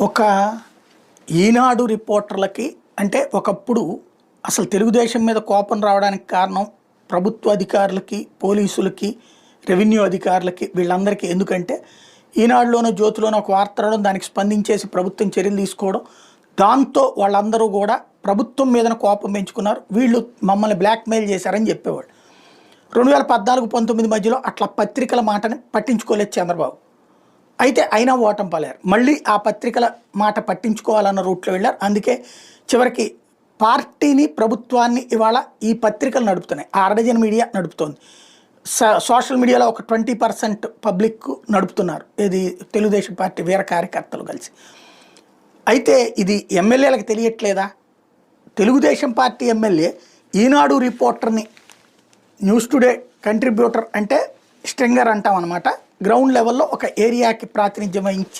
ఒక ఈనాడు రిపోర్టర్లకి అంటే ఒకప్పుడు అసలు తెలుగుదేశం మీద కోపం రావడానికి కారణం ప్రభుత్వ అధికారులకి, పోలీసులకి, రెవెన్యూ అధికారులకి వీళ్ళందరికీ. ఎందుకంటే ఈనాడులోనో జ్యోతిలోనో ఒక వార్త రావడం, దానికి స్పందించేసి ప్రభుత్వం చర్యలు తీసుకోవడం, దాంతో వాళ్ళందరూ కూడా ప్రభుత్వం మీద కోపం పెంచుకున్నారు. వీళ్ళు మమ్మల్ని బ్లాక్మెయిల్ చేశారని చెప్పేవాళ్ళు. 2014-19 మధ్యలో అట్లా పత్రికల మాటని పట్టించుకోలేదు చంద్రబాబు. అయితే అయినా ఓటమి పాలారు. మళ్ళీ ఆ పత్రికల మాట పట్టించుకోవాలన్న రూట్లో వెళ్ళారు. అందుకే చివరికి పార్టీని, ప్రభుత్వాన్ని ఇవాళ ఈ పత్రికలు నడుపుతున్నాయి. ఆ అరడజన్ మీడియా నడుపుతోంది. సోషల్ మీడియాలో ఒక 20% పబ్లిక్ నడుపుతున్నారు. ఇది తెలుగుదేశం పార్టీ వీర కార్యకర్తలు కలిసి. అయితే ఇది ఎమ్మెల్యేలకు తెలియట్లేదా? తెలుగుదేశం పార్టీ ఎమ్మెల్యే ఈనాడు రిపోర్టర్ని, న్యూస్ టుడే కంట్రిబ్యూటర్ అంటే స్ట్రింగర్ అంటాం అనమాట. గ్రౌండ్ లెవెల్లో ఒక ఏరియాకి ప్రాతినిధ్యం వహించే